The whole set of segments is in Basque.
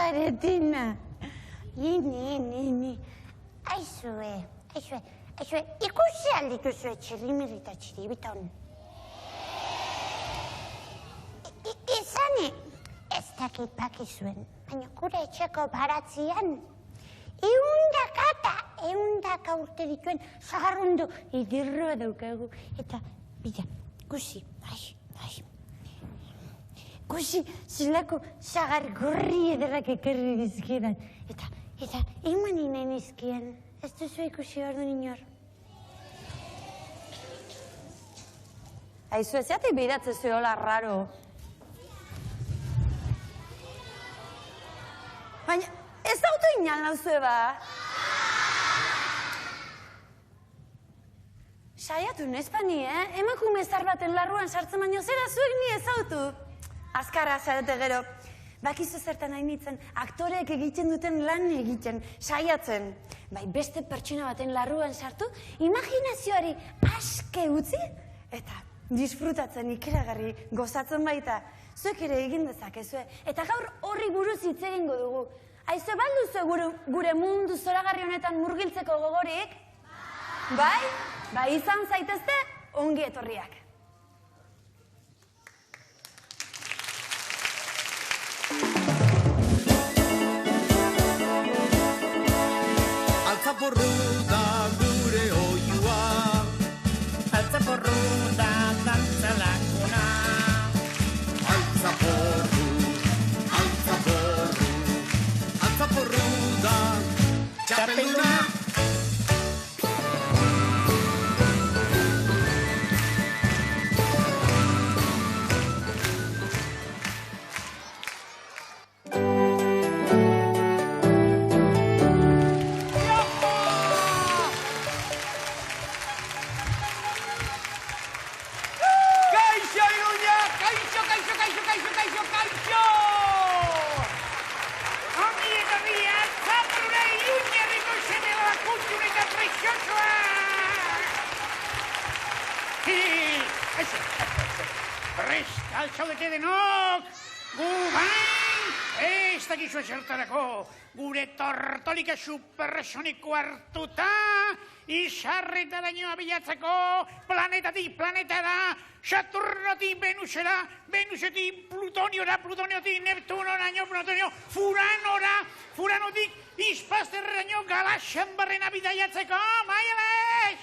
zaretina. Ini. Aizue, ikusi aldituzue txirrimiri eta txiribiton. Izani, ez dakit pakizuen, baina gure etxeko baratzian, eundaka urte dituen zagarrondo idirroa daukagu. Eta, bida, guzi, guzi, zelako zagar gorri ederrak ekarri dizkidan. Eta, eman inen izkian, ez duzu ikusi ordu inor. Aizu, ez jatik bidatzen zu hola raro. Baina, ez auto inan lauzue ba? Saiatu nezpani, emakume zar baten larruan sartzen baino zera zuek ni ez autu. Azkarra zarete gero. Bakizu zertan hain nintzen, aktoreek egiten duten lan egiten, saiatzen. Bai, beste pertsona baten larruan sartu, imaginazioari aske utzi, eta disfrutatzen ikeragarri gozatzen baita. Zuek ere egin dezakezue, eta gaur horri buruz hitz egingo dugu. Aizu, balduzu gure mundu zoragarri honetan murgiltzeko gogorik? Bai? Bai, izan zaitezte, ongi etorriak. Altzaporru da gure oiua, altzaporru da dantzalakuna. Altzaporru da txapelduna. Zaudete denok, gu bain, ez dakizu esertarako, gure tortolika supersoniko hartuta, izarretaraino abilatzeko, planetatik planetara, Saturnotik Venusera, Venusetik Plutoniora, Plutoniotik Neptunoraino, Furanora, Furanotik Izpazterraino galaxian barrena bidaiatzeko, maialez!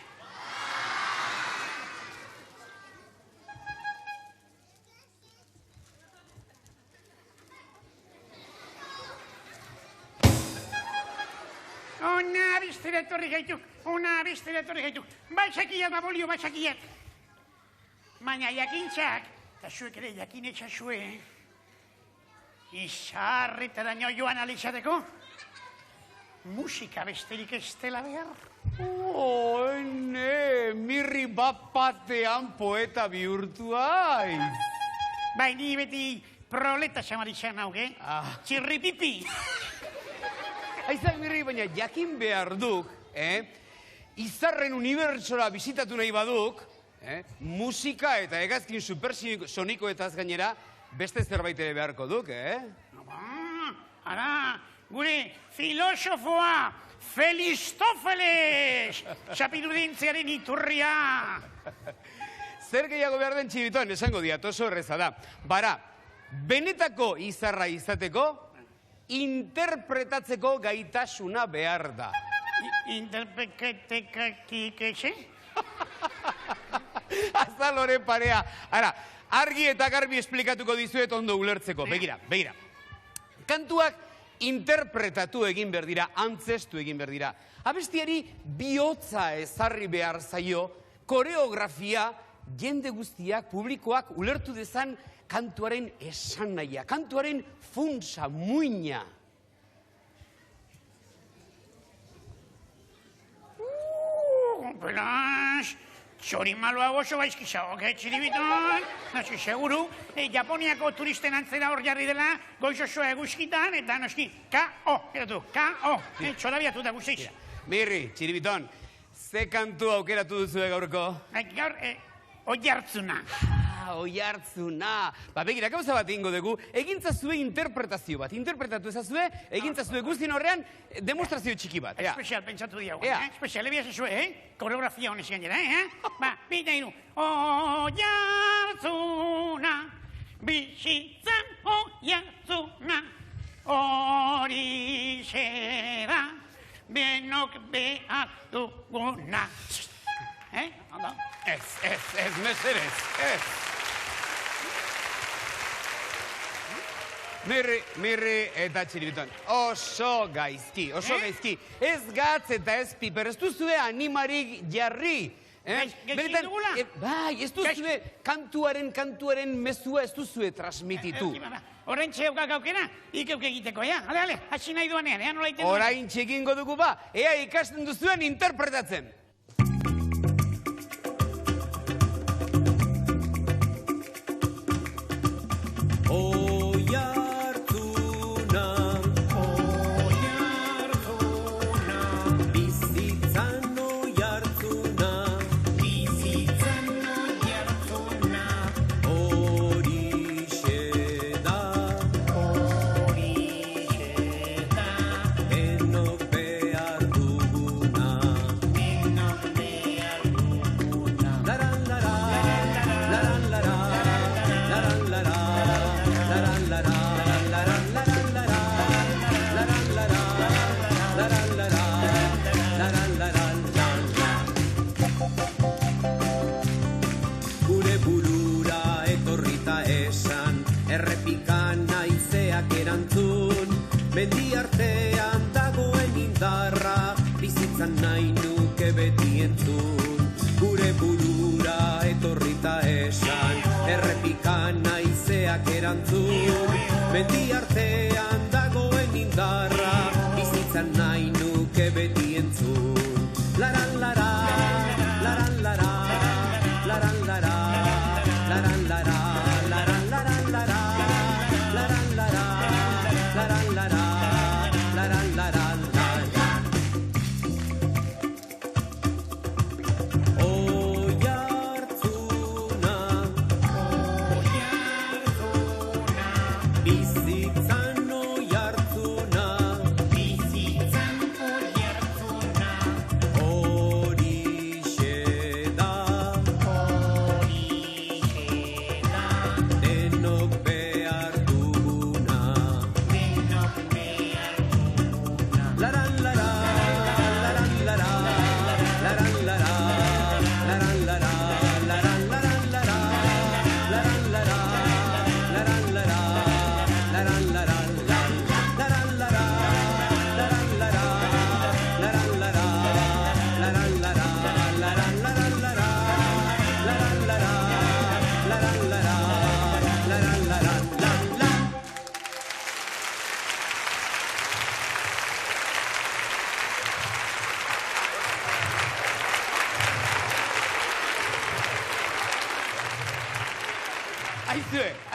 Ona abiztera etorri gaituk, Baixakiak, babolio, baixakiak. Baina jakintzak, eta zuek ere jakinetxazue, izarretaraino joan alizateko, musika besterik ez dela behar. Mirri bapatean poeta bihurtuai. Bai, ni beti proleta xamarizan hauge, txirripipi. Aizak mirri, baina jakin behar duk, izarren unibertsora bizitatu nahi baduk, musika eta hegazkin supersonikoetaz gainera beste zerbait ere beharko duk, Ara, gure filosofoa, Felistofeles, txapirudintziaren iturria. Zer gehiago behar den txibiton, esango diat, oso erreza da. Bara, benetako izarra izateko, interpretatzeko gaitasuna behar da. Interpretatzeko? Azalore parea. Ara, argi eta garbi esplikatuko dizuet ondo ulertzeko. Begira. Kantuak interpretatu egin behar dira, antzestu egin behar dira. Abestiari bihotza ezarri behar zaio, koreografia, jende guztiak, publikoak ulertu dezan kantuaren esan nahia, kantuaren funtsa, muina. Beraz, txori maloa oso baizkizago, txiribiton, noski seguru, Japoniako turisten antzera hor jarri dela, goiz osoa eguzkitan, eta noski, K.O., K.O., txorabiatu da guztiz. Mirri, txiribiton, ze kantu aukeratu duzu gaurko? Gaur, oi hartzuna. oi hartzuna. Ba, begira, gauza bat egingo dugu, egintzazue interpretazio bat. Interpretatu ezazue, egintzazue guztien horrean, demostrazio txiki bat. Espezial pentsatu diago, espezial, ebiaz ezue, koreografia honez gainera, Ba, bita iru. Oi hartzuna, bizitzan oi hartzuna, horixe da, benok behar duguna. Ez, mesedez, ez. Mirri eta Txiribiton, oso gaizki. Ez gatz eta ez piper, ez duzue animarik jarri. Gaizki dugula? Bai, ez duzue kantuaren mezua ez duzue transmititu. Horrein txeukak aukera, ikeuk egiteko, ale, hasi nahi duanean, nola iten duan? Orain txekingo dugu ba, ea ikasten duzuen interpretatzen. Mendi artean dagoen indarra, bizitzan nahi nuke beti entzun. Gure burura etorrita esan, errepikan naizeak erantzun. Mendi artean dagoen indarra, bizitzan nahi nuke beti entzun. Laran lara, laran lara, laran lara, laran lara, laran laran lara, laran lara, laran lara.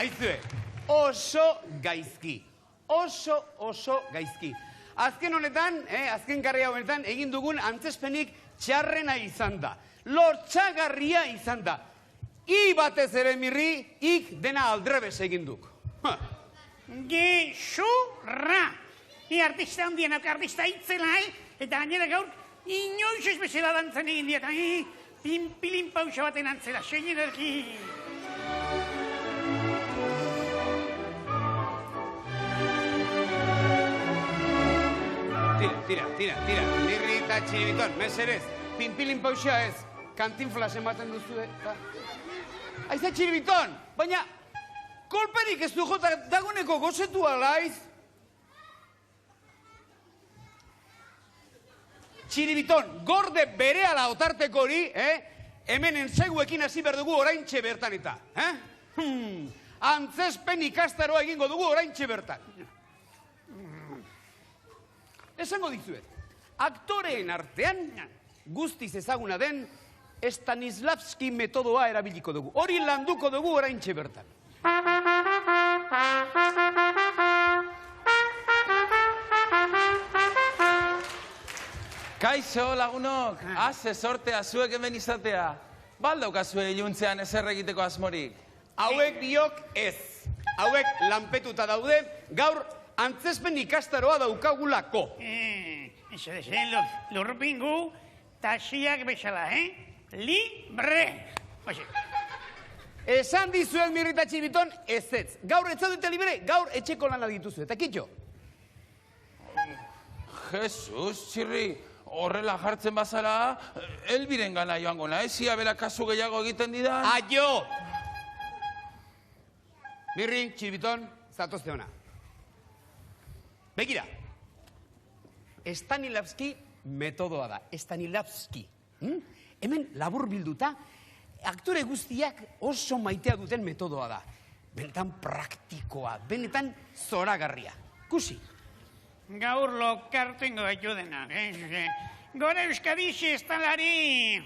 Aizue, oso gaizki. Oso gaizki. Azken honetan, azken karria honetan, egin dugun antzespenik txarrena izan da. Lotxagarria izan da. I batez ere mirri, ik dena aldrebes egin duk. Gezurra! Ni artista handienak artista itzela, eta gainera gaur, inoiz ez bezala dantzan egin dieta, pinpilin pausa baten antzera, soin energi. Tira, mirri eta Txiribiton, meserez, pinpilin pausa ez, kantinflas ematen duzu, Aiza Txiribiton, baina kolperik ez du jota dagoneko gozetu alaiz. Txiribiton, gorde berehala otarteko hori, hemen entzeguekin hasi behar dugu oraintxe bertan eta. Antzespen ikastaroa egingo dugu oraintxe bertan. Esango dizuet, aktoreen artean guztiz ezaguna den Stanislavski metodoa erabiliko dugu. Hori landuko dugu oraintxe bertan. Kaixo, lagunok, haze sortea zuek hemen izatea. Baldaukazue iluntzean ezer egiteko asmorik. hauek biok ez. Hauek lanpetuta daude, gaur antzespen ikastaroa daukagulako. Eso de ser lurpingu, tasiak bezala, Libre! Oye, Esan dizuet Mirrita Txibiton ezetz. Gaur ez zaudete libre, gaur etxeko lana dituzu. Eta kitxo? Jesus, Txirri, horrela jartzen bazara, Elbiren gana joango naiz, ia bera kasu gehiago egiten didan. Aio! Mirri, Txibiton, zatozte ona. Begira, Stanislavski metodoa da, Stanislavski. Hemen labur bilduta, aktore guztiak oso maitea duten metodoa da. Benetan praktikoa, benetan zoragarria. Kusi. gaur lokartengo gaitu denak, Gora Euskadixe estalari!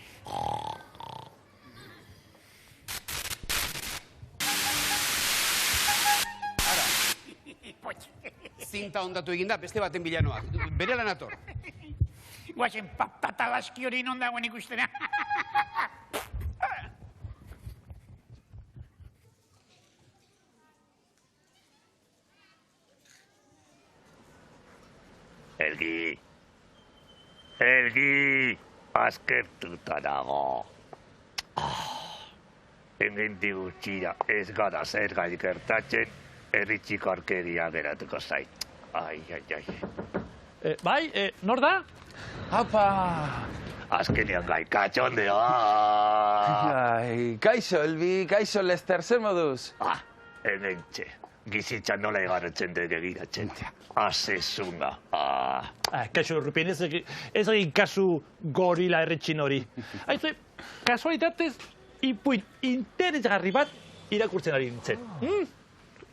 Zinta ondatu eginda, beste baten bilanoak. Bere lan ator. Guazen patalaski hori non dagoen ikustera. Elgi, askertuta nago. Hemendik gutxira ez gara zergatik gertatzen, herritxiko arkeria geratuko zait. Ai. Bai, nor da? Apa! Azkenean gai katxondea. Ai, kaixo, Elbi, kaixo, Lester, zer moduz? Hementxe, gizitzan nola egarretzen dut egiratzen. Azezuna. Kaixo, Rupin, ez egin kasu gorila erretxin hori. Haizu, kasualitatez, ipuin interesgarri bat irakurtzen ari nintzen.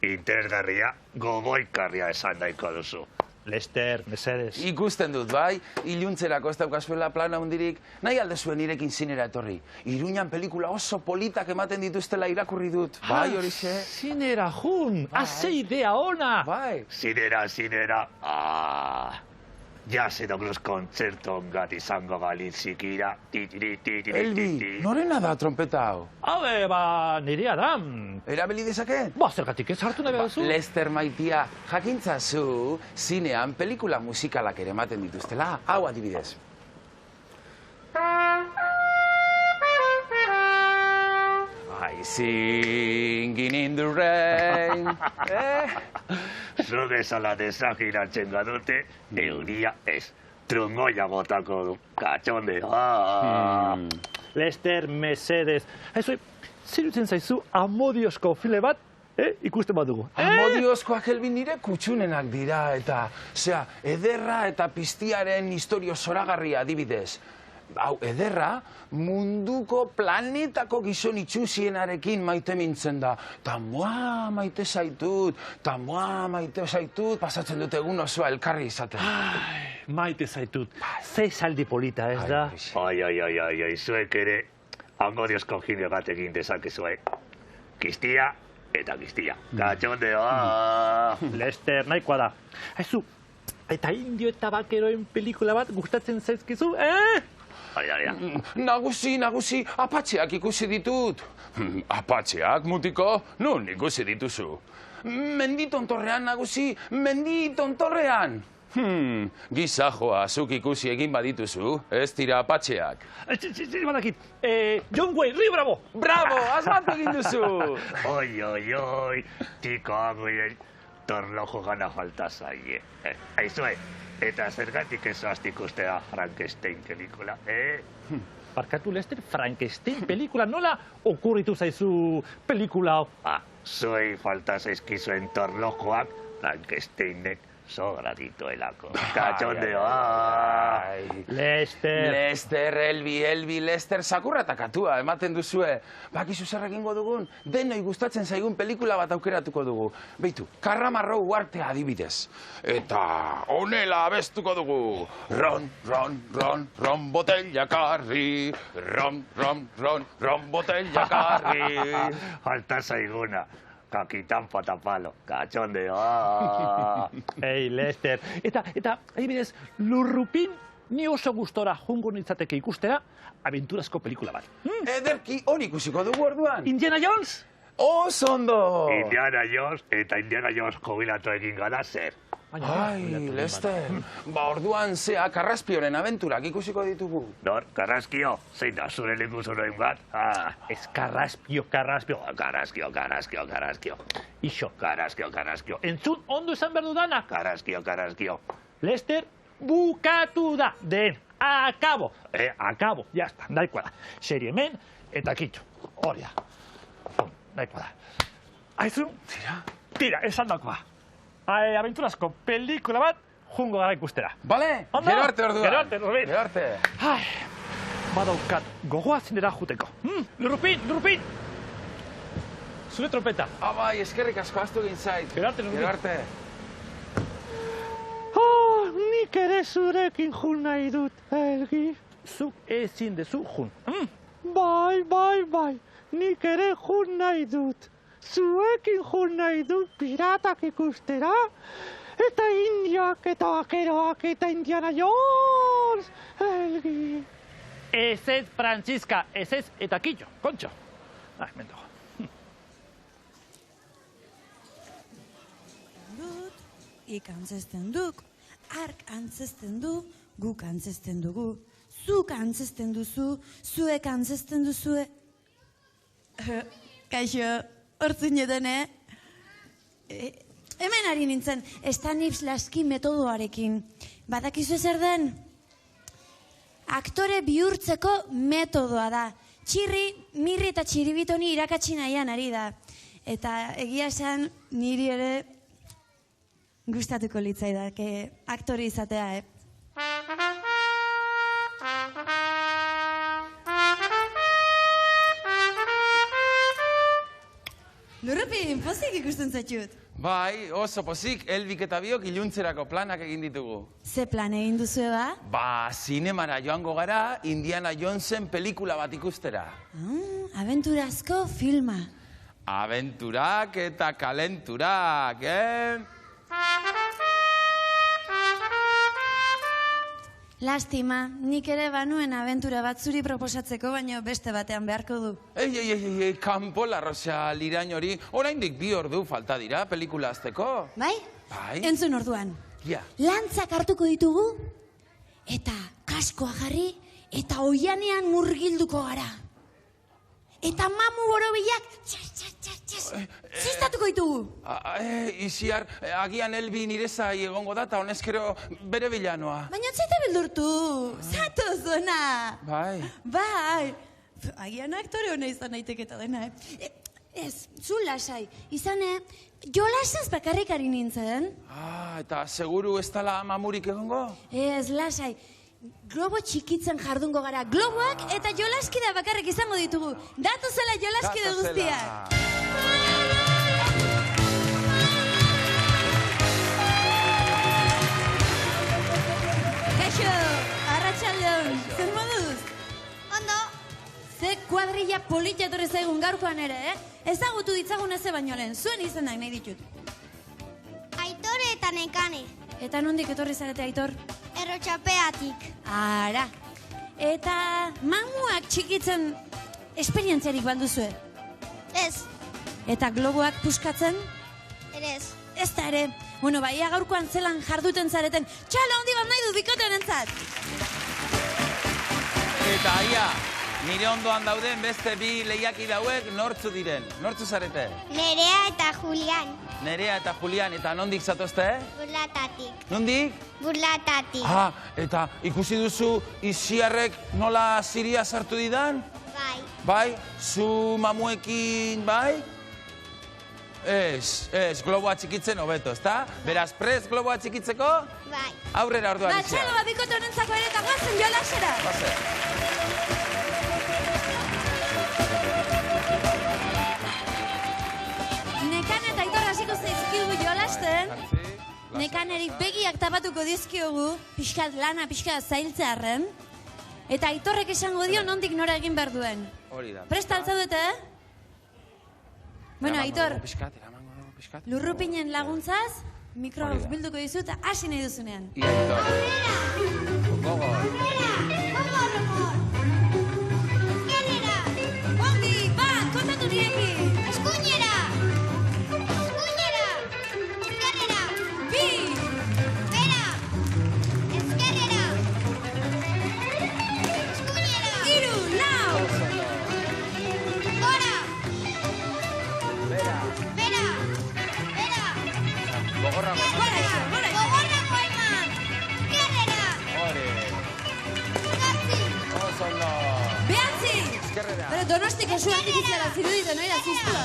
Interesgarria, gogoikarria esan daiko duzu. Lester, mesedez. Ikusten dut, bai, iluntzerako ez daukazuela plana hundirik, nahi alde zuen nirekin zinera etorri. Iruñan pelikula oso politak ematen dituztela irakurri dut. Bai, horixe? Zinera jun, haze idea ona. Bai. Zinera. Jasedok kontzertu ongat izango galitzikira. Elbi, norena da trompeta hau? Hau, nirea da. Erabili dezaket? Zergatik ez hartu nahi duzu? Lester maitia, jakintzazu, zinean pelikula musikalak ere ematen dituztela. Hau adibidez. I singing in the rain. Zuge zala desagiratzen gadute, euria ez. Trungoia botako du, katxondea. Lester, mesedez. Haizu, zirutzen zaizu amodiozko file bat, ikusten bat dugu. Amodiozkoak Elbi nire kutxunenak dira, eta, ederra eta piztiaren historio zoragarria adibidez. Hau, ederra, munduko planetako gizon itxusienarekin maite mintzen da. Ta moa maite zaitut, pasatzen dut egun osoa elkarri izaten. Maite zaitut, ze saldi polita ez da? Ai, zuek ere, amodiozko jine bat egin dezakezue. Kistia eta kistia. Katxondea. Lester, nahikoa da. Haizu, eta indio eta bakeroen pelikula bat gustatzen zaizkizu, Nagusi, apatxeak ikusi ditut. Apatxeak, mutiko? Nun ikusi dituzu? Menditontorrean, nagusi, menditontorrean. Gizajoa, zuk ikusi egin badituzu, ez dira apatxeak. Badakit, John Wayne, Rio Bravo! Bravo, asmatu egin duzu! Oi, tiko aguien, torlojo gana falta zaie. Aizue, eta zergatik ez aztik ustea Frankenstein pelikula, Barkatu, Lester, Frankenstein pelikula, nola okurritu zaizu pelikula hau? Zuei falta zaizkizuen torlojoak Frankensteinek sogra dituelako. Katxondea! Lester, Elbi, Lester, sakurra eta katua ematen duzue. Bakizu zer egingo dugun, denoi gustatzen zaigun pelikula bat aukeratuko dugu. Beitu, Karramarro uartea adibidez. Eta honela abestuko dugu. Ron, botella karri. Ron, botella karri. Falta zaiguna. Kakitan patapalo, katxondea! Ei, Lester, eta, adibidez, Lurrupin ni oso gustora jungo nintzateke ikustera abenturazko pelikula bat. Ederki, hori ikusiko dugu orduan. Indiana Jones? Oso ondo! Indiana Jones eta Indiana Jones jubilatu egin gara zer. Ai, Lester, orduan zea Karraspioren abenturak ikusiko ditugu. Nor, Karraskio, zein da zure likuzuroin bat? Ez Karraspio. Karraskio. Ixo. Karraskio. Entzun ondo esan behar dudanak. Karraskio. Lester, bukatu da. Den, akabo. Akabo, jazta, daikoa da. Serie hemen, eta kitxo. Hori da. Daikoa da. Aizu, tira, esan dakoa. Abenturazko pelikula bat, jungo gara ikustera. Bale, Ondo? gero arte orduan. Gero arte, Lurrupin. Gero arte. Ai, badaukat, gogoa zinera juteko. Lurrupin! Zure trompeta. Bai, eskerrik asko astu egin zait. Gero arte, Lurrupin. Gero arte. Nik ere zurekin jun nahi dut, Elgi. Zuk ezin dezu jun. Bai. Nik ere jun nahi dut. Zuekin jun nahi dut piratak ikustera. Eta indiak, eta vaqueroak, eta Indiana Jones. Elgi. Ez, Francisca, ez, eta kitxo, kontxo. Mendago. Ik antzesten duk, ark antzesten du, guk antzesten dugu. Zuk antzesten duzu, zuek antzesten duzue. Kaixo, hortzun edene. Hemen ari nintzen, Stanislavski metodoarekin. Badakizu zer den? Aktore bihurtzeko metodoa da. Txirri, mirri eta txiribitoni irakatsi nahian ari da. Eta egia esan niri ere gustatuko litzaidake aktore izatea, Lurrupin, pozik ikusten zaitut. Bai, oso pozik, Elbik eta biok iluntzerako planak egin ditugu. Ze plan egin duzue ba? Zinemara joango gara, Indiana Jonesen pelikula bat ikustera. Abenturazko filma. Abenturak eta kalenturak, Lastima, nik ere banuen abentura bat zuri proposatzeko, baina beste batean beharko du. Ei, kanpo larrosa lirain hori, oraindik 2 ordu falta dira pelikula azteko. Bai? Bai. Entzun orduan. Ja. Lantzak hartuko ditugu, eta kaskoa jarri, eta oianean murgilduko gara. Eta mamu borobilak, ziztatuko ditugu. Iziar, agian Elbi nire zai egongo da, eta honezkero bere bilanoa. Baina zaita bildurtu, zatoz ona. Bai. Agian aktore hona izan nahitek eta dena, Ez, zu lasai. Izane, jolasaz bakarrik ari nintzen. Eta seguru ez dala mamurik egongo? Ez, lasai. Globo txikitzen jardungo gara. Globoak eta jolaskide bakarrik izango ditugu. Datu zela jolaskide guztiak. Kaixo, arratsaldeon. Zer moduz? Ondo. Ze kuadrilla polita etorri zaigun gaurkoan ere, Ezagutu ditzagun eze baino lehen, zuen izenak nahi ditut. Aitor eta Nekane. Eta nondik etorri zarete, Aitor? Errotxapeatik. Ara. Eta mamuak txikitzen esperientziarik banduzue? Ez. Eta globoak puskatzen? Ere ez. Ez da ere. Bueno, baia gaurkoan zelan jarduten zareten. Txalo handi bat nahi dut bikoten entzat. Eta aia, nire ondoan dauden beste 2 lehiakide hauek nortzu diren? Nortzu zarete? Nerea eta Julian. Nerea eta Julian, eta nondik zatozte? Burlatatik. Nondik? Burlatatik. Eta ikusi duzu Iziarrek nola ziria sartu didan? Bai. Bai? Zu mamuekin, bai? Ez, globoa txikitzen hobeto, ezta? Beraz, prest globoa txikitzeko? Bai. Aurrera orduan izia. Txalo bat bikote honentzako ere eta guazen jolasera. Nekan eta Aitor hasiko zaizkigu jolasten. Nekaneri begiak tapatuko dizkiogu, pixkat lana, pixkat zailtzearren. Eta Aitorrek esango dio nondik nora egin behar duen. Hori da. Presta altzaudete, Bueno, Aitor, Piskat. Lurrupinen laguntzaz, mikroa bilduko dizu eta hasi nahi duzunean. Ia, Aitor. Gogo. Ezkerrera. Ongi, ba, kontatu nirekin. Eskuina. Donostiko su artifiziala ziruditen, oida, ziztua.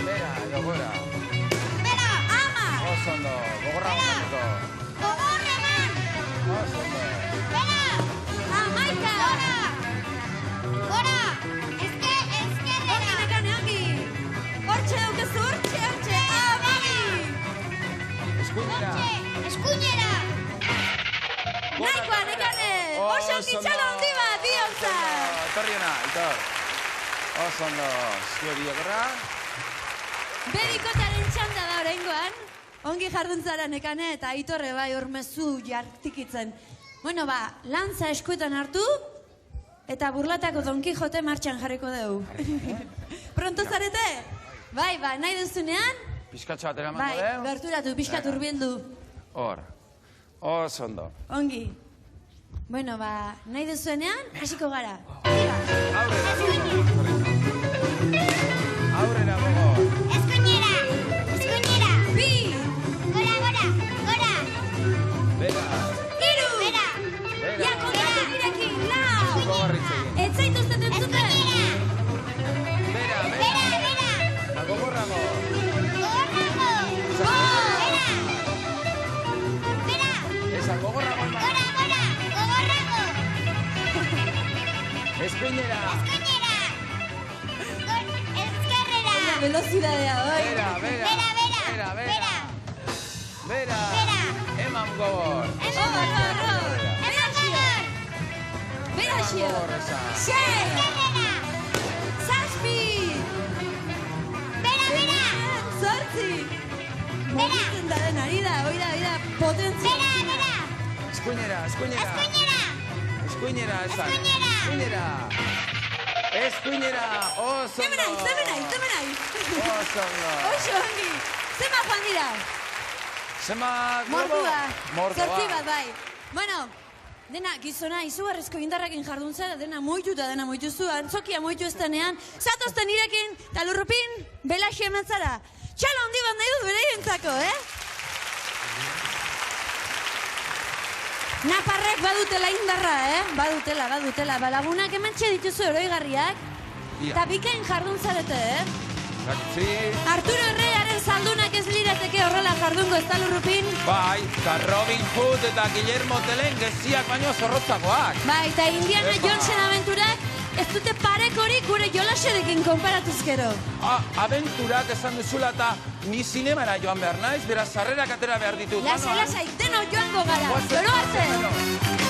Bera, edo gora. Ama! Oso ondo, gogorra goneko. Oso ondo. Amaika! Ongi nekane, ongi! Hortxe daukezu, hortxe! Amabi! Eskuinera. Nahikoa, nekane! Oso ongi txalo handi bat, biontza! Etorriena, Aitor. Oso ondo, zueri okerra. Bedikotaren txanda da oraingoan. Ongi jarduntzara nekane eta Aitorre bai mezu jartikitzen. Bueno, lantza eskuetan hartu eta burlatako Don Quijote martxan jarriko dugu. Pronto zarete? Bai, nahi duzunean? Pizkatxa bat eramango Bai, deu. berturatu, pixkat urbildu. Hor. Oso ondo. Ongi. Bueno, nahi duzuenean, hasiko gara. Aurrera, gogo. Bi! Bera. Iru! Ja, kontatu nirekin, lau! Gogorritzen. Ez zaituzten entzuten? Bera. Da gogorrago. Esa gogorrago. Eskuinera. Velocidadea, bai. Bera. Eman gogor. Beraxio! Sei! Zazpi! Zortzi! Mogitzen da den ari da, oida, potentzia. Eskuinera, esan. Eskuinera, oso ondo. Zemenai. Oso ondo. Oso ongi. Zema joan dira. Zema Mordua. Mordua. Zortzi bat, bai. Bueno, dena gizona izugarrizko indarrakin jardun zara, dena moitu zu, antzokia moitu ez denean, zatozten irekin, talurrupin, belaxi ementzara. Txalo handi bat nahi dut bere jentzako, Naparrek badutela indarra, Badutela. Lagunak hementxe dituzu oroigarriak. Eta bikain jardun zarete, Arturo Herreraren zaldunak ez lirateke horrela jardungo ez talurrupin. Bai, eta Robin Hood eta Guillermo Tellen geziak baino zorrotzagoak. Bai, eta Indiana Jonesen abenturak ez dute parekorik gure jolaserekin konparatuzkero. Abenturak esan duzula eta ni zinemara joan behar naiz, beraz sarrerak atera behar ditut. Lasai, deno joango gara. Gero arte!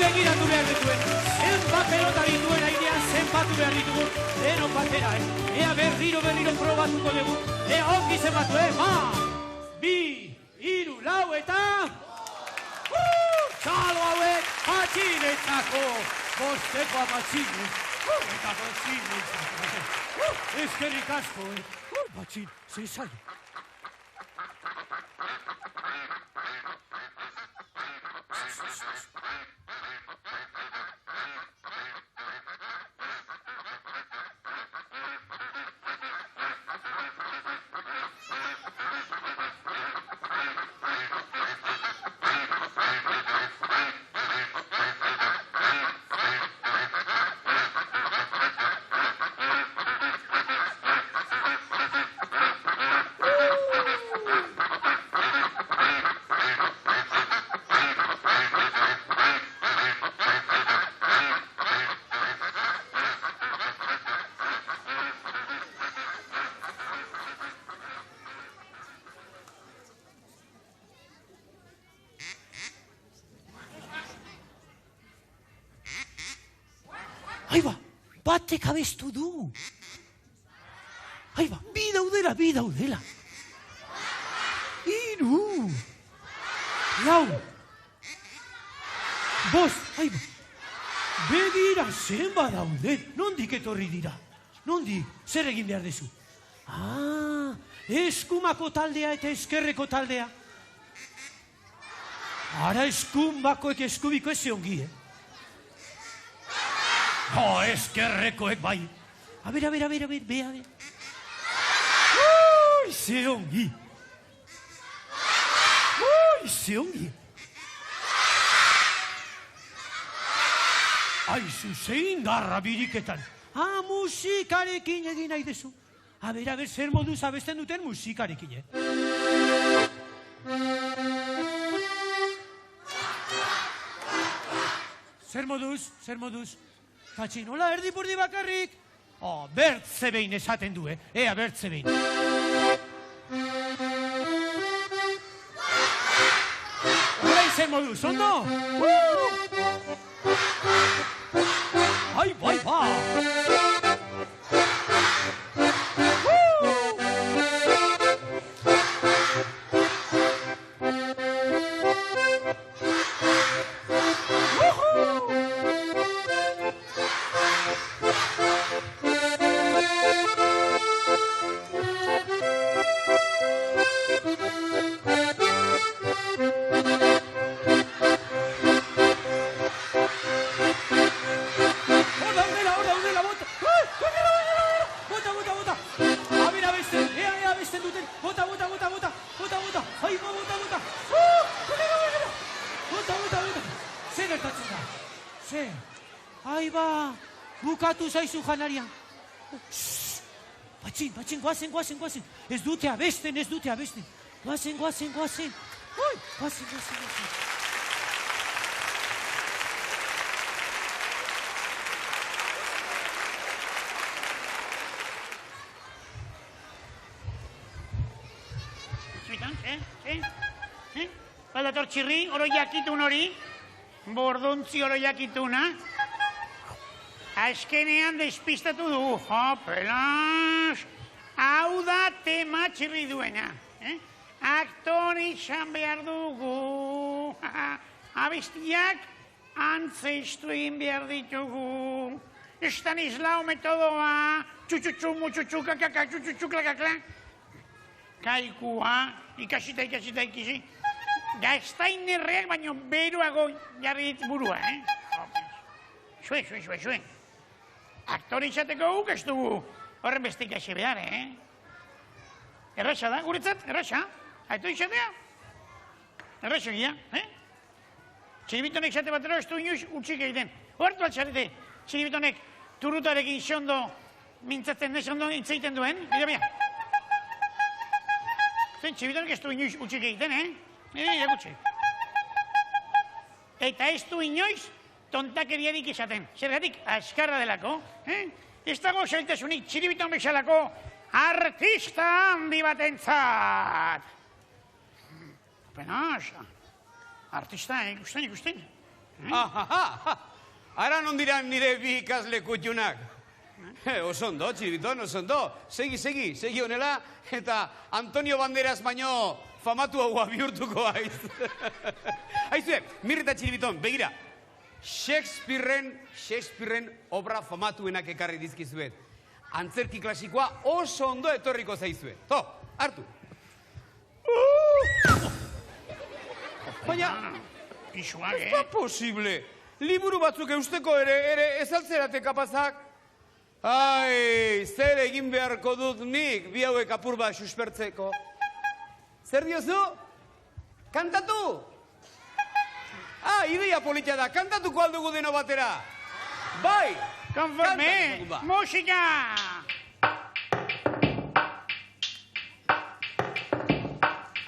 begiratu behar dituen. Zenbat pelota dituen airean zenbatu behar ditugu. Deno batera, Ea berriro probatuko dugu. Ea ongi zenbatu, bi, hiru, lau eta... Txalo hauek patxinetzako. Bosteko patxine. Eta patxinetzako. Eskerrik asko, patxin, zezai. Aiba, batek abestu du. Aiba, bi daudela. Hiru. Lau. Bost, aiba. Begira, zenba daude. Nondik etorri dira? Nondik, zer egin behar dezu? Eskumako taldea eta eskerreko taldea. Ara eskumakoek eskubiko ez ongi, eskerrekoek bai. A ver, bea. Ze ongi. Ze ongi. Aizu, zein garra biriketan. Musikarekin egin nahi dezu. A ver, zer moduz abesten duten musikarekin, Zer moduz? Patxin, hola, erdi-purdi bakarrik? Bertze behin esaten du, Ea, bertze behin. Hola, zer moduz, ondo? Ai, bai, ba! Aiba, bukatu zaizu janaria. Patxin, guazen. Ez dute abesten. Guazen. Guazen. Baldator txirri, oro jakitun hori, bordontzi oro jakituna. Azkenean despistatu dugu, pelas. Hau da tema txirri duena. Aktori izan behar dugu. Abestiak antzeistu egin behar ditugu. Estanislao metodoa, txutxutxu, mutxutxu, kakaka, txutxutxu, klakakla. Kaikua, ikasita ikisi. Gaztainerreak baino beruago jarri dit burua, Zue. Aktore izateko guk ez dugu horren beste ikasi behar, Erraxa da, guretzat, erraxa. Aito izatea? Erraxa gira, Txiribitonek izate batero ez du inoiz utxik egiten. Hortu altxarete, Txiribitonek turutarekin xondo mintzatzen ez ondo intzaiten duen. Mira. Txiribitonek ez du inoiz utxik egiten, Irakutsi. Eta ez du inoiz tontakeriarik izaten. Zergatik, askarra delako. Ez dago zailtasunik Txiribiton bezalako artista handi batentzat. Penas. Artista, ikusten. Ara non diran nire bi ikasle kutxunak. Oso ondo, Txiribiton, oso ondo. Segi honela, eta Antonio Banderas baino famatu haua bihurtuko haiz. Haizue, Mir eta Txiribiton, begira. Shakespearen obra famatuenak ekarri dizkizuet. Antzerki klasikoa oso ondo etorriko zaizue. To, hartu. Baina, Pisuak, ez da posible. Liburu batzuk eusteko ere ezaltzerate kapazak. Ai, zer egin beharko dut nik bi hauek apur bat suspertzeko. Zer diozu? Kantatu! Ideia politia da, kantatuko aldugu deno batera. Bai! Konforme! Musika!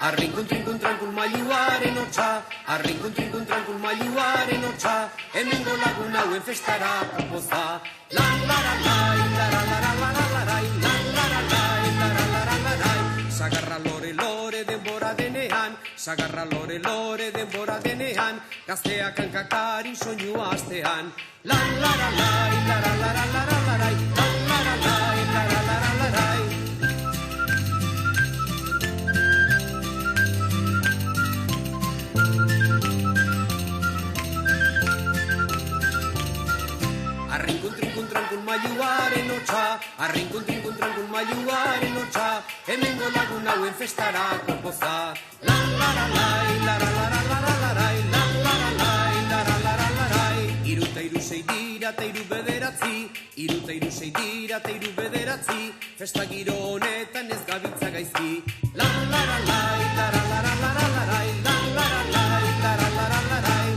Arrinkun trinkun trankun mailuaren hotxa, arrinkun trinkun trankun mailuaren hotxa, hemengo lagun hauen festara proposa. Lan laralai, laralarai, lan laralai, laralarai, sagarra lore lore denbora denean, sagarra lore lore denbora denean, gazteak hankakarin soinua astean. Lan laralai, laralarai, lan laralai, laralarai. Arrinkun trinkun trankun mailuaren hotxa, arrinkun trinkun trankun mailuaren hotxa, hemengo lagun hauen festarako poza. Lan laralai, laralarai, lan laralai, laralarai. Iruta iru sei dira ta iru bederatzi, iruta iru sei dira ta iru bederatzi, festa giro honetan ez gabiltza gaizki. Lan laralai, laralarai, lan laralai, laralarai.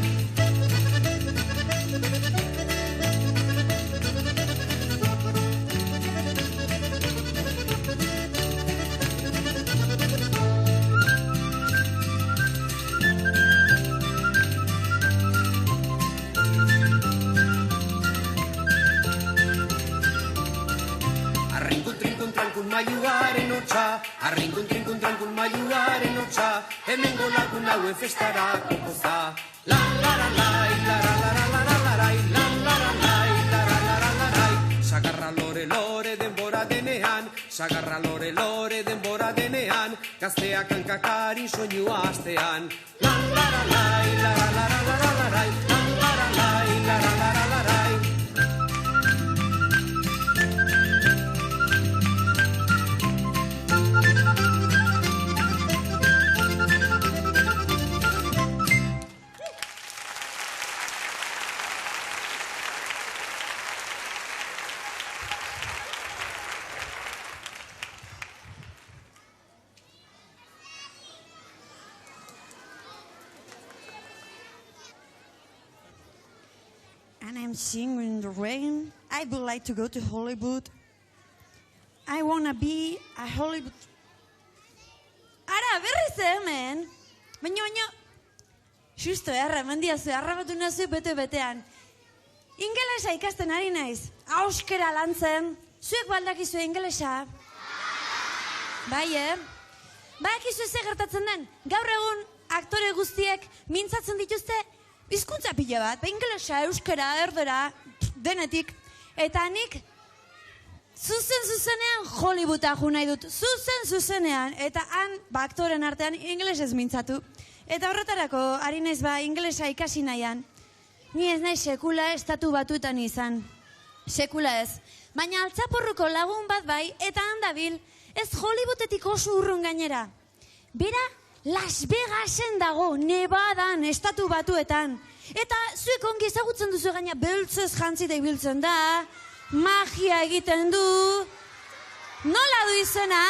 Mailuaren hotxa, arrinkun trinkun trankun mailuaren hotxa, hemengo lagun hauen festarako poza. Lan laralai, laralarai, lan laralai, laralarai, sagarra lore lore denbora denean, sagarra lore lore denbora denean, gazteak hankakarin soinua astean. Lan laralai, laralarai, lan laralai, laralarai. And I'm singing in the rain. I would like to go to Hollywood. I wanna be a Hollywood. Ara, berriz hemen. Baina. Justo, mendiazu, batu nazu bete-betean. Ingelesa ikasten ari naiz. Auskera lantzen. Zuek baldakizu ingelesa? Bai, Badakizu ze gertatzen den. Gaur egun aktore guztiek mintzatzen dituzte hizkuntza pila bat, ingelesa, euskera, erdera, denetik. Eta nik zuzenean Hollywooda jo nahi dut. Zuzenean. Eta han, aktoren artean, ingelesez mintzatu. Eta horretarako, ari naiz ingelesa ikasi nahian. Ni ez nahi sekula estatu batuetan izan. Sekula ez. Baina altzaporruko lagun bat bai, eta handabil, ez Hollywoodetik oso urrun gainera. Bera, Las Vegasen dago, Nevadan, estatu batuetan. Eta zuek ongi ezagutzen duzu gaina beltzez jantzita ibiltzen da, magia egiten du. Nola du izena?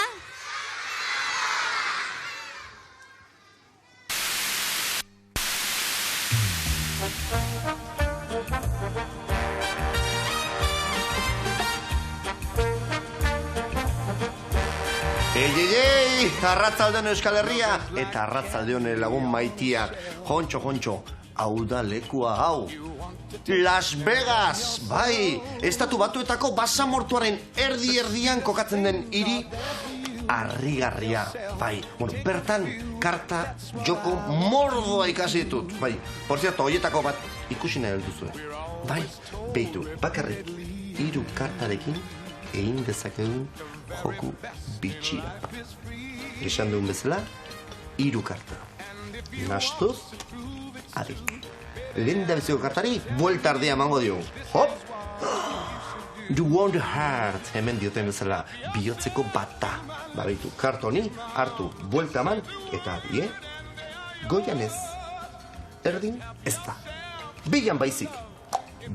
Ei, arratzaldeon Euskal Herria, eta arratzaldeon lagun maitia. Jontxo, hau da lekua hau. Las Vegas, bai, estatu batuetako basamortuaren erdi-erdian kokatzen den hiri. harrigarria, bai. Bueno, bertan, karta joko mordoa ikasi ditut, bai. Por cierto, hoietako bat ikusi nahi duzue. Bai, beitu, bakarrik 3 kartarekin egin dezakegun joku bitxia. Esan duen bezala, 3 karta. Nastuz, adi. Lehen da beziko kartari, buelta ardia emango diogu. Hop! You want the heart, hemen dioten bezala, bihotzeko bata. Baitu, kartoni, hartu, buelta eman, eta adi, goian ez. Erdin, ez da. Beian baizik.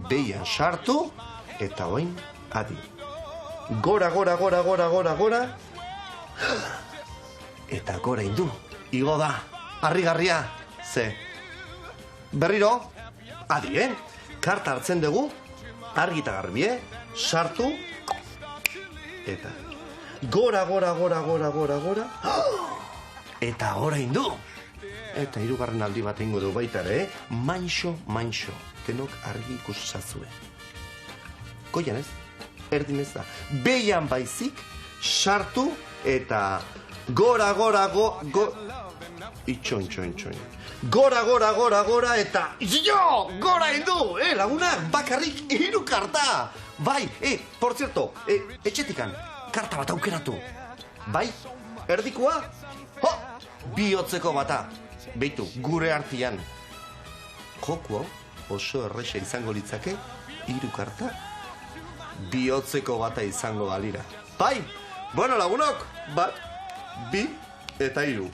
Beian sartu, eta oin, adi. Gora, gora, gora, gora, gora, gora. Eta gora indu. Igo da, harrigarria, ze. Berriro, adi, karta hartzen dugu, argi eta garbi, sartu, eta gora, gora, gora, gora, gora, gora, eta gora indu. Eta 3. aldi bat ingo du baita ere, mainxo, mainxo, denok argi ikusazue. Goian ez, erdin ez da, beian baizik, sartu, eta gora, gora, itxoin. Gora, gora, gora, gora, eta jo, gora indu, lagunak, bakarrik 3 karta. Bai, por cierto, etxetikan, karta bat aukeratu. Bai, erdikoa, bihotzeko bata. Beitu, gure artian. Joku oso erresa izango litzake, 3 karta, bihotzeko bata izango balira. Bai, bueno, lagunok, 1, 2 eta 3.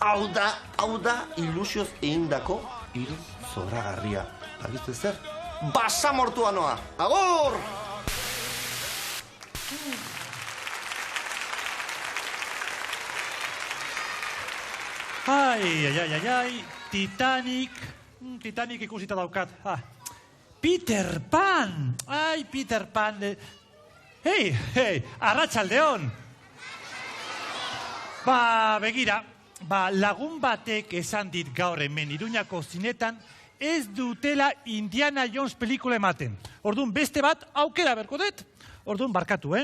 Hau da, ilusioz egindako 3 zoragarria. Bagizte zer? Basamortua noa! Agur! Ai, Titanic ikusita daukat. Peter Pan! Ai, Peter Pan. Hei, arratsaldeon! Begira, lagun batek esan dit gaur hemen Iruñako zinetan ez dutela Indiana Jones pelikula ematen. Orduan, beste bat aukera berko dut. Orduan, barkatu,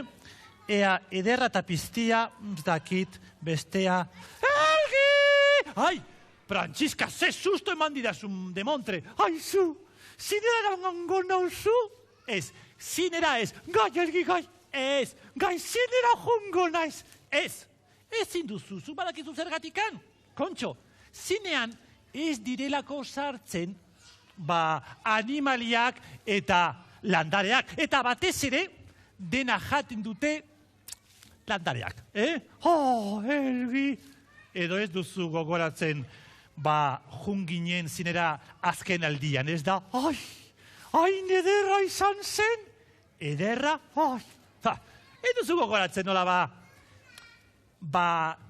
Ea, ederra eta piztia, dakit, bestea... Elgi! Ai, Francisca, ze susto eman didazun demontre. Ai, zu, zinera erango nauzu? Ez, zinera ez, gai, Elgi, gai, ez, gai, zinera jungo naiz, ez. Ezin duzu, zu badakizu zergatikan. Kontxo, zinean ez direlako sartzen, animaliak eta landareak. Eta batez ere, dena jaten dute landareak. Elgi! Edo ez duzu gogoratzen, junginen zinera azken aldian, ez da? Hain ederra izan zen? Ederra? Ez duzu gogoratzen, nola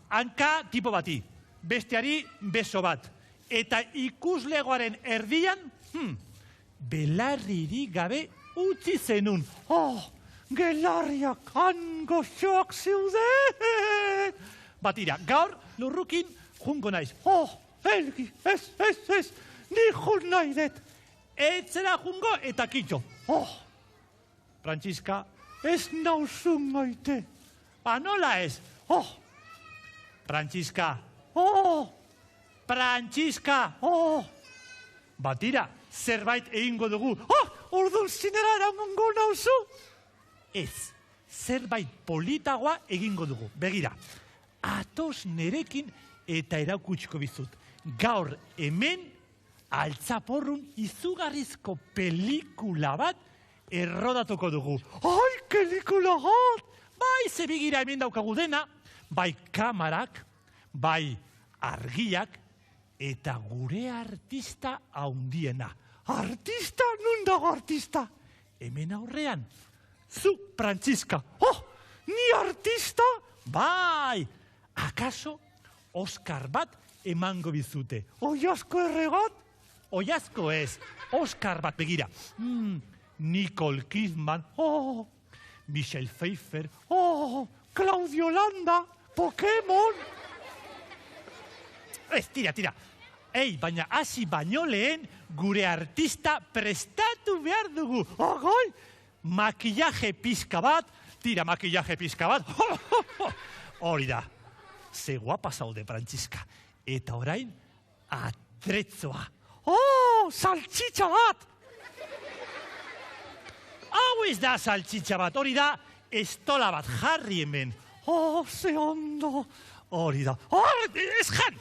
hanka tipo bati, besteari beso bat. Eta ikuslegoaren erdian, belarririk gabe utzi zenun. Gelarriak angoxoak zeuden! Batira, gaur lurrukin jungo naiz. Elgi, ez, ni jun nahi dut. Etzera jungo eta kitxo. Francisca, ez nauzun maite. Nola ez? Francisca. Francisca. Batira, zerbait egingo dugu. Orduan zinera erangongo nauzu? Ez, zerbait politagoa egingo dugu. Begira, atoz nerekin eta erakutsiko bizut. Gaur hemen altzaporrun izugarrizko pelikula bat errodatuko dugu. Ai, pelikula bat! Bai, zebigira hemen daukagu dena, bai kamarak, bai argiak, eta gure artista haundiena. Artista? Nun dago artista? Hemen aurrean, zu, Francisca. Ni artista? Bai! Akaso, Oscar bat emango bizute. Oiazko erregat? Oiazko ez, Oscar bat begira. Nicole Kidman, Michelle Pfeiffer, Claudio Landa, Pokémon. Ez, tira. Baina hasi baino lehen gure artista prestatu behar dugu. Makillaje pizka bat, tira makillaje pizka bat. Hori da. Ze guapa zaude, Frantziska. Eta orain, atretzoa. Saltxitxa bat! Hau ez da saltxitxa bat, hori da estola bat, jarri hemen. Ze ondo. Hori da. Ez jan!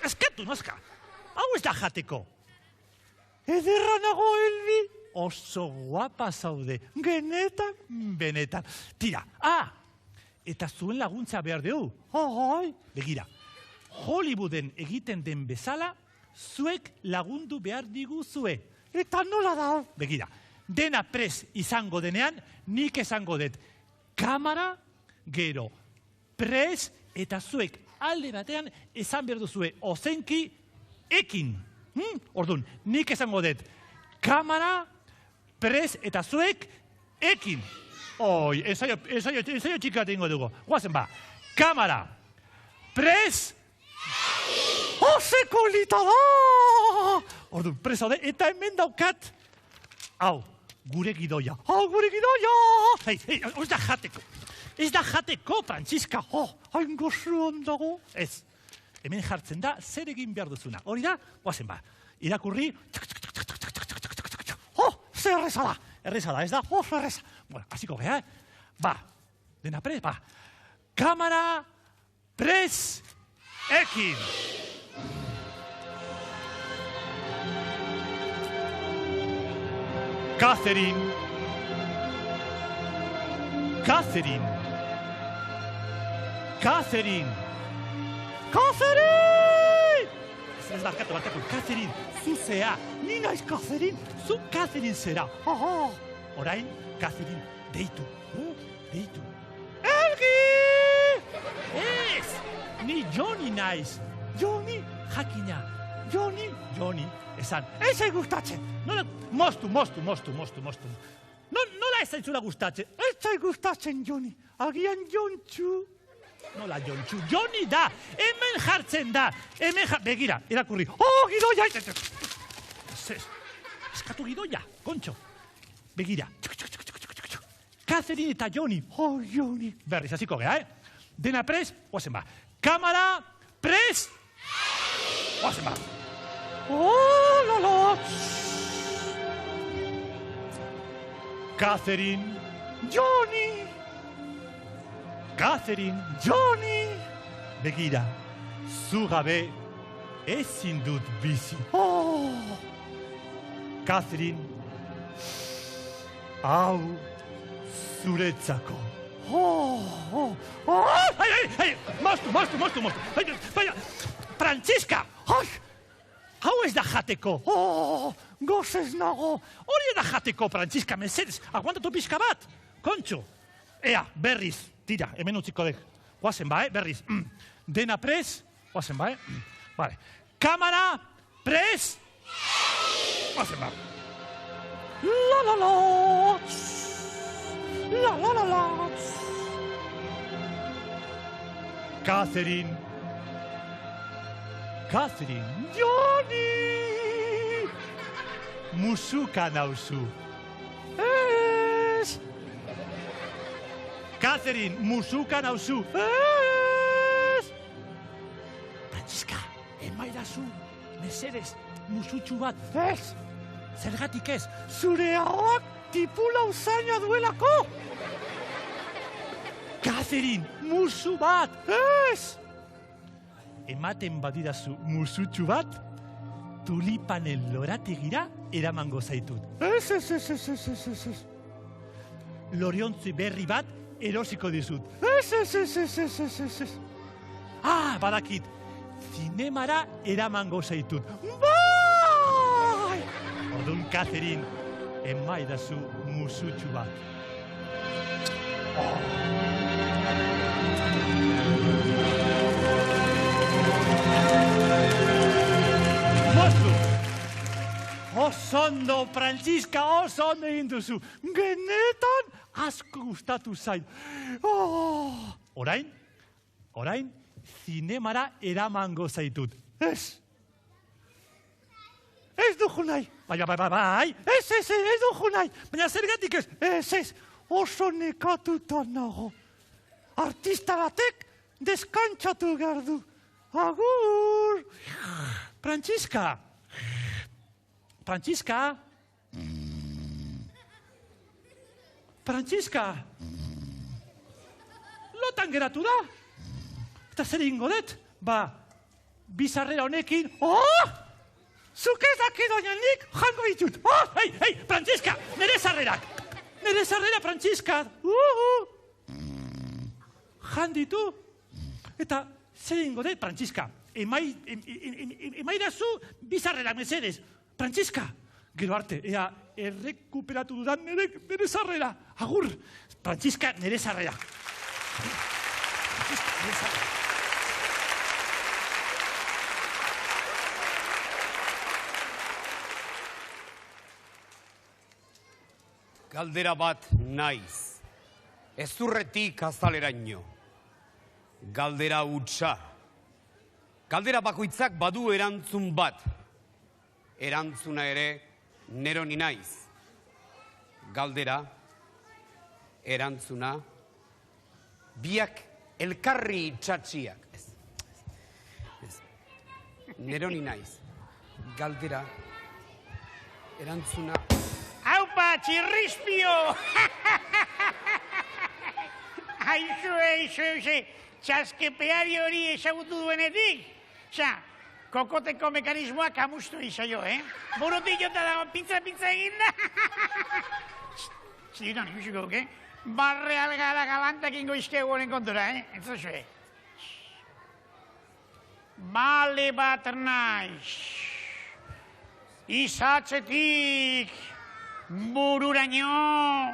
Eskatu, noska. Hau ez da jateko. Ederra nago, Elbi. Oso guapa zaude. Genetan, benetan. Tira, eta zuen laguntza behar dugu. Begira, Hollywooden egiten den bezala, zuek lagundu behar diguzue. Eta nola da? Begira, dena prez izango denean, nik esango dut kamera, gero, prez, eta zuek alde batean esan behar duzue ozenki ekin. Orduan, nik esango dut kamera, prez, eta zuek ekin. Ensaio txika tengo dugu. Guazen ba, kamera, prez, Zeko lita da! Orduan, prez haude, eta hemen daukat. Hau, gure gidoia. Gure gidoia! Ez da jateko. Ez da jateko, Frantziska. Hain gozu ondago. Ez, hemen jartzen da, zer egin behar duzuna. Hori da, guazen ba, irakurri. Zer erreza da. Erreza da, ez da? Zer erreza. Bueno, hasiko geha, ba, dena prez, ba. Kamera, prez, ekin. Catherine. Ez barkatu. Catherine, zu zea. Ni naiz Catherine, zu Catherine zera. Orain, Catherine, deitu. Elgi! Ez! Ni Johnny naiz. Johnny, jakina. Johnny, esan. Ez zai gustatzen. Mostu. Nola ez zaitzula gustatzen? Ez zai gustatzen, Johnny. Agian Jontxu. Nola Jontxu? Johnny da. Hemen jartzen da. Begira, irakurri. Gidoia! Eskatu gidoia, kontxo. Begira. Catherine eta Johnny. Johnny. Berriz, hasiko geha, Dena prez, oazen ba. Kamera, prez. Oazen ba. Catherine, Johnny. Begira, zu gabe ezin dut bizi. Catherine, hau zuretzako. Mostu. Frantziska! Hau ez da jateko. Gozez nago. Hori da jateko, Frantziska, mesedez. Aguantatu pixka bat. Kontxo. Ea, berriz. Tira, hemen utziko dek. Guazen ba, berriz. Dena prez. Guazen ba, Vale. Kamera, prez. Guazen ba. La. Catherine, Johnny! Musuka nauzu. Ez! Catherine, musuka nauzu. Ez! Frantziska, emaidazu, mesedez, musutxu bat. Ez! Zergatik ez, zure ahoak tipula usaina duelako. Catherine, musu bat, ez! Ematen badidazu musutxu bat, tulipanen lorategira eramango zaitut. Ez. Loriontzi berri bat erosiko dizut. Ez. Badakit, zinemara eramango zaitut. Bai! Orduan, Catherine, emaidazu musutxu bat. Mostu! Osondo, Frantziska, osondo egin duzu. Genetan asko gustatu zait. Orain, zinemara eramango zaitut. Ez dugu nahi. Bai. Ez dugu nahi. Baina zergatik ez. Ez. Oso nekatuta nago. artista batek deskantzatu behar du. Agur! Frantziska! Frantziska! Frantziska! Lotan geratu da! Eta zer egingo dut? Bizarrera honekin... Oh! Zuk ez dakit oinanik jango ditut! Oh! Hei, Frantziska! Nere sarrerak! Nere sarrera, Frantziska! Jan ditu! Eta zer egingo dut, Frantziska? Emaidazu bizarrerak mesedez! Frantziska! Gero arte, ea errekuperatu dudan nere sarrera! Agur! Frantziska, nere sarrera! Frantziska, nere sarrera! Galdera bat naiz, ezurretik azaleraino. Galdera hutsa. Galdera bakoitzak badu erantzun bat. Erantzuna ere neroni naiz. Galdera, erantzuna, biak elkarri itxatxiak. Neroni naiz. Galdera, erantzuna... Aupa, txirrizpio! Aizu, txaskepeari hori ezagutu duenetik. Kokoteko mekanismoak amustu izaio, Burutik jota dago, pintza egin da. Ziritan, ikusiko, Barre algara galantak ingo izkegu honen kontura, Entzuzue. Bale bat naiz. Izatzetik... bururaino,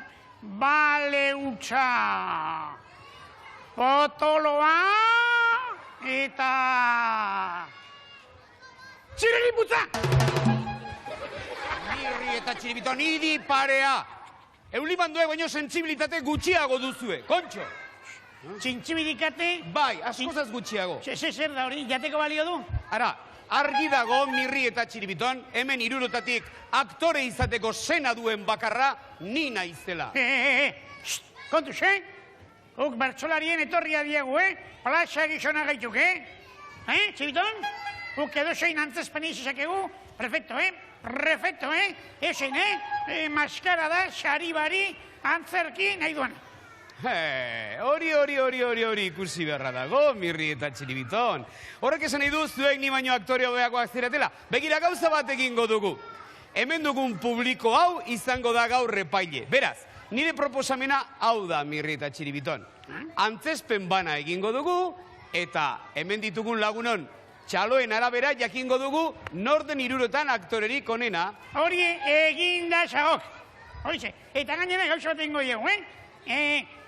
bale hutsa, potoloa, eta... txirriputza! Mirri eta txiribito, niri parea! Eulibandoek baino sentsibilitate gutxiago duzue, kontxo! Sentsibilitate? Bai, askozaz gutxiago. Zer da hori, jateko balio du? Ara, argi dago Mirri eta txiribiton, hemen hirurotatik aktore izateko sena duen bakarra ni naizela. Kontu, Huk bertsolarien etorria diegu, Plaza gizona gaituk, Txibiton? Huk edo zein antzezpeni izakegu? Perfecto, Perfecto, Ezen, maskara da, saribari, antzerki, nahi duana. Hori ikusi beharra dago, Mirri eta txiribiton. Horrek esan nahi du, zuek ni baino aktore hobeakoak ziretela. Begira, gauza bat egingo dugu. Hemen dugun publiko hau izango da gaur repaile. Beraz, nire proposamena hau da, Mirri eta txiribiton. Antzezpen bana egingo dugu, eta hemen ditugun lagunon txaloen arabera jakingo dugu norden hirurotan aktorerik onena. Hori eginda zahok. Horize, eta gainera gauza bat egingo dugu,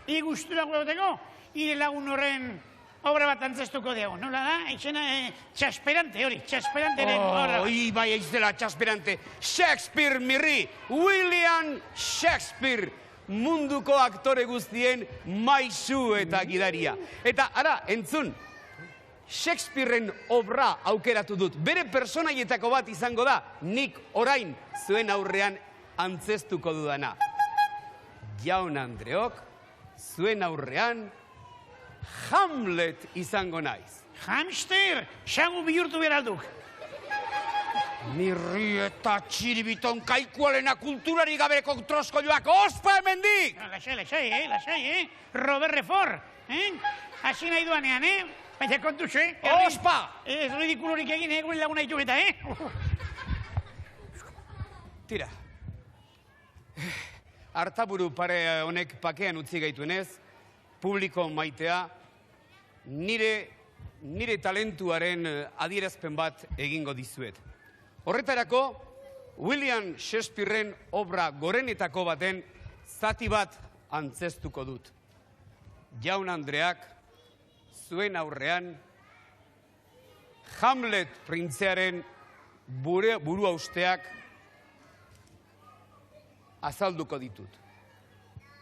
igustura gueteko, ire lagun horren obra bat antzestuko dugu. Nola da? Eixena, txasperante hori, txasperanteren obra. Oi, bai eizdela txasperante. Shakespeare, Mirri, William Shakespeare, munduko aktore guztien maisu eta gidaria. Eta, ara, entzun, Shakespearen obra aukeratu dut. Bere personaietako bat izango da, nik orain zuen aurrean antzestuko dudana. Jaun Andreok, zuen aurrean, Hamlet izango naiz. Hamster, xagu bihurtu beralduk. Mirri eta txiribiton kaikualena kulturari gabeko troskoioak ospa hemendik! Lasai, Robert Redford, hasi nahi duanean, baina kontuz, Ospa! Ez ridikulorik egin, gure laguna ditu eta, Tira. Artaburu pare honek pakean utzi gaituenez, publiko maitea, nire talentuaren adierazpen bat egingo dizuet. Horretarako, William Shakespearen obra gorenetako baten zati bat antzestuko dut. Jaun Andreak, zuen aurrean, Hamlet printzearen burua usteak azalduko ditut.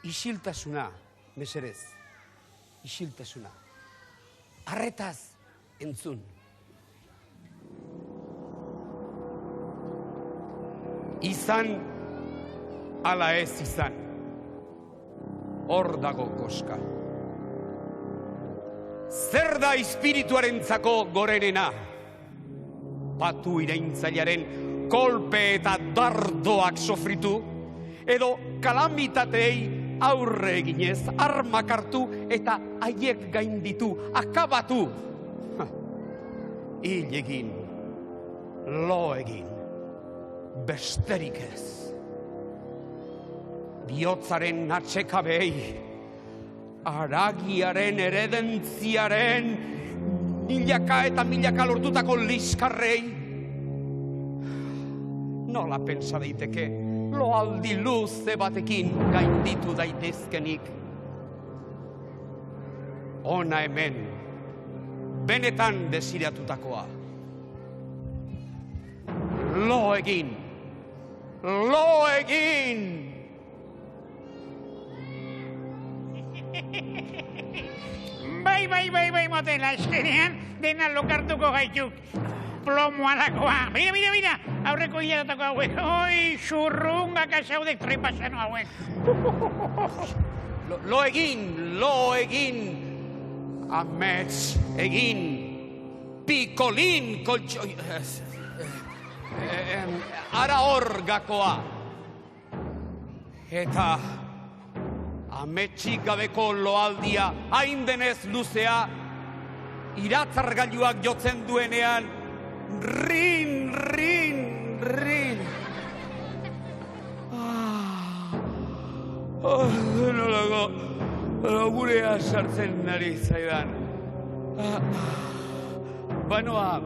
Isiltasuna, meserez. Isiltasuna. Arretaz entzun. Izan, ala ez izan. Hor dago koska. zer da espirituarentzako gorenena? Patu iraintzailearen kolpe eta dardoak sofritu, edo kalamitateei aurre eginez, armak hartu eta haiek gainditu, akabatu. Hil egin, lo egin, besterik ez. Bihotzaren atxekabei, haragiaren eredentziaren, milaka eta milaka lortutako liskarrei. Nola pensa daiteke, loaldi luze batekin gainditu daitezkenik. Ona hemen, benetan desiratutakoa. Lo egin! Lo egin! Bai, motela, eskenean dena lokartuko gaituk. Plomoalakoa. Mira, aurreko hilatako hauek. Oi, xurrungak asaudek trepasano hauek. Lo egin. Amets egin. Pikolin koltxo... Ara hor gakoa. Eta... ametsik gabeko loaldia hain denez luzea, iratzargailuak jotzen duenean, rin. Nolako, gurea sartzen nari zaidan. Banoa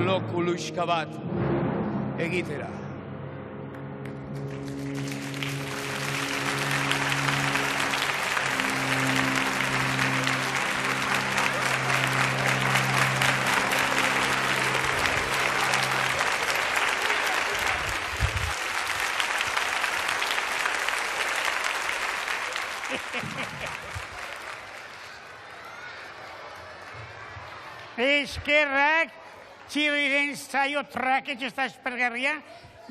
lokuluxka bat egitera. Eskerrak, txirriren zaio traketxe eta espergarria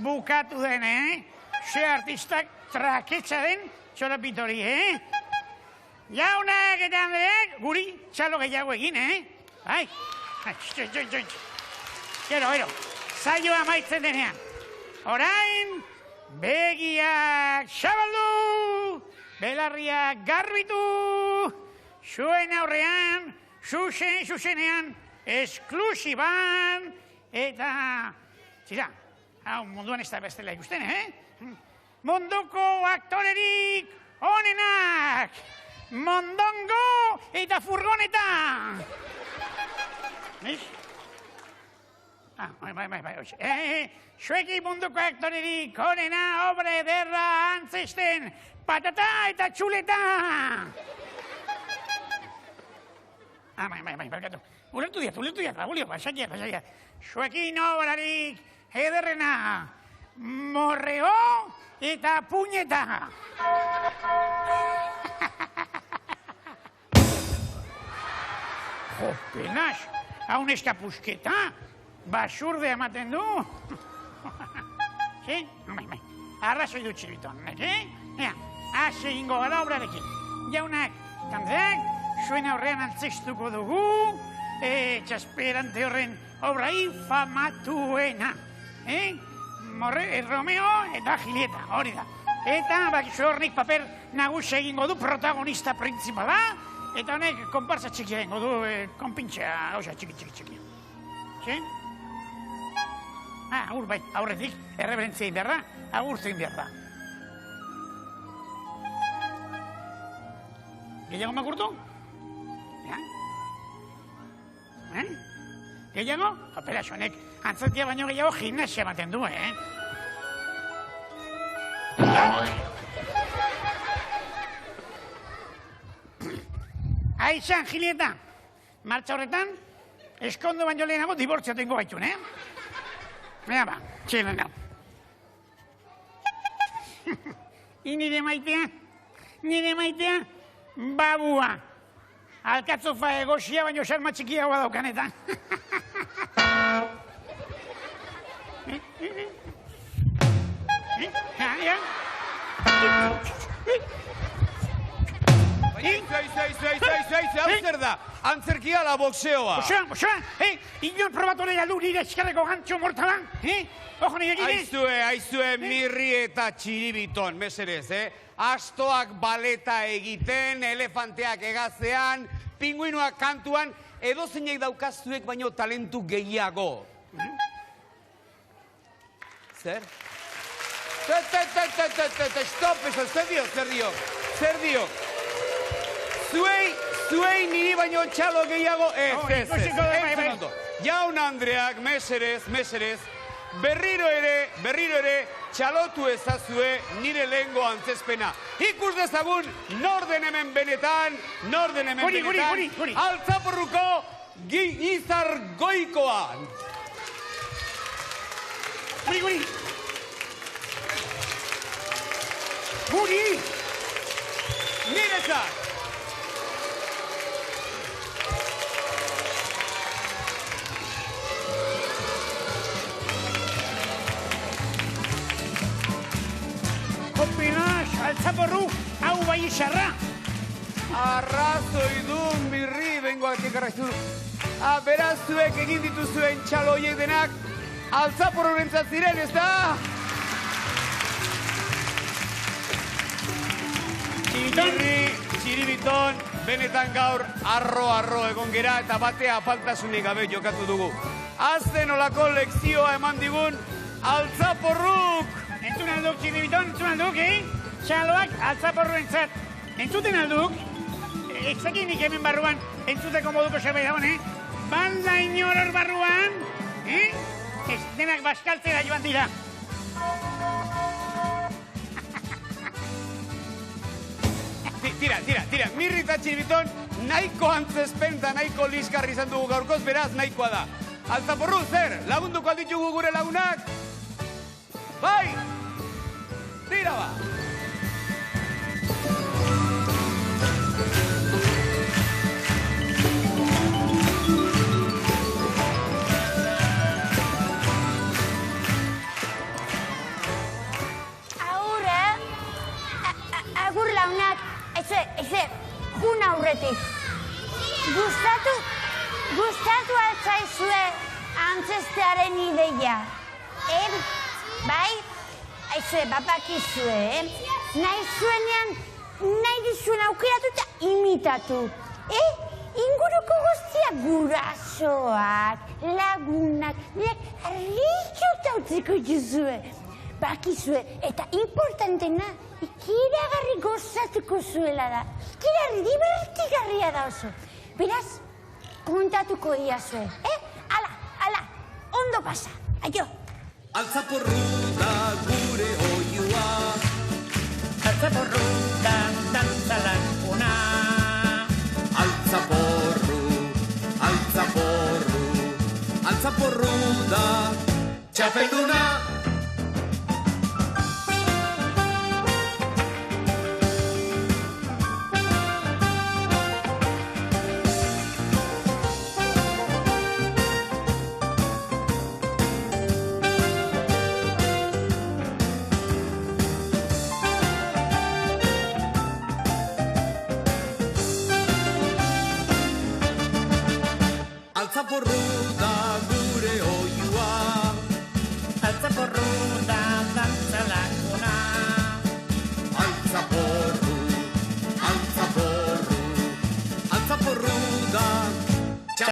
bukatu den, Ze artistak traketxa den txorapitori, Jaunak eta handeak, guri txalo gehiago egin, Bai, Gero, zaioa maitzen denean. Orain, begiak xabaldu, belarriak garbitu, zuen aurrean, zuzenean, esklusiban, eta... Tira, hau munduan ez da bestela ikusten, Munduko aktorerik onenak! Mondongo eta furgoneta! Bai, zueki munduko aktorerik onena obra ederra antzesten, patata eta txuleta! Bai, barkatu. Ulertu diat, Raulio, pasakia. Zuekin obrarik ederrena, morreo eta puñeta. Jopenas, hau neska pusketa, basurde ematen du. Bai, arrazoi du txiliton, hase ingo gara obrarekin. Jaunak, tandeak, zuen aurrean antzestuko dugu, txasperante horren obra infamatuena. Romeo eta Julieta, hori da. Eta, bakizu hornik paper nagusia egingo du protagonista principala, eta honek konparsa txikia egingo du, konpintxea, hauza, txiki. Agur, bai, aurretik, erreberentzia egin behar da, agurtu egin behar da. Gehiago makurtu? Gehiago? Opera, honek, antzatia baino gehiago gimnasia ematen du, Aizan, Julieta, martxa horretan, eskondo baino lehenago dibortzia tengo gaitun, Ba, txelen hau. Nire maitea, babua. Alkatzofa egosia baino sarma txikiagoa daukanetan. hau zer da? Antzerkia la boxeoa. Boxeoa, inon probatu nahi aldu nire eskerreko gantxo mortala, Ojo nire gire? Aizue, Mirri eta Txiribiton, meserez, Astoak baleta egiten, elefanteak egazean, pinguinoak kantuan, edo zeinek daukazuek baino talentu gehiago. Zer? Stop, eso, zer dio? Zuei niri baino txalo gehiago, ez. Jaun Andreak, meserez, berriro ere, txalotu ezazue nire lehengo antzezpena. Ikus dezagun, nor den hemen benetan, Altzaporruko Izar Goikoa. Guri! Niretzat! Kopilaz, Altzaporru, hau bai izarra. Arrazoi du, Mirri, bengoak ekarraztu. Beraz zuek egin dituzuen txaloiek denak, Altzaporru rentzat ziren, ez da? Mirri, Txiribiton, benetan gaur arro egon gera eta batea faltasunik gabe jokatu dugu. Azten olako lekzioa eman digun Altzaporruk! Entzun alduk, Txiribiton, Txaloak Altzaporruentzat. Entzuten alduk? Ezakinik hemen barruan entzuteko moduko zerbait dagoen, Banda inor hor barruan, Ez denak baskaltzera joan dira. Tira, Mirri eta Txiribiton nahiko antzezpen eta nahiko liskarri izan dugu gaurkoz, beraz nahikoa da. Altzaporru, zer, lagunduko alditugu gure lagunak? Bai! Tira ba! Agur launak, jun aurretik. Gustatu altzaizue antzestearen ideia. Bai? Bapakizue, nahi zuenean, nahi dizuen aukeratu eta imitatu. Inguruko guztiak gurasoak, lagunak, harritxuta utziko juzue. Bakizue, eta importantena, ikiragarri gozatuko zuela da. Ikiragarri divertigarria da oso. Beraz, kontatuko iazue. Ala, ondo pasa. Aio. Altzaporru da gure oioa. Altzaporru da dantzalakuna. Altzaporru da txapelduna.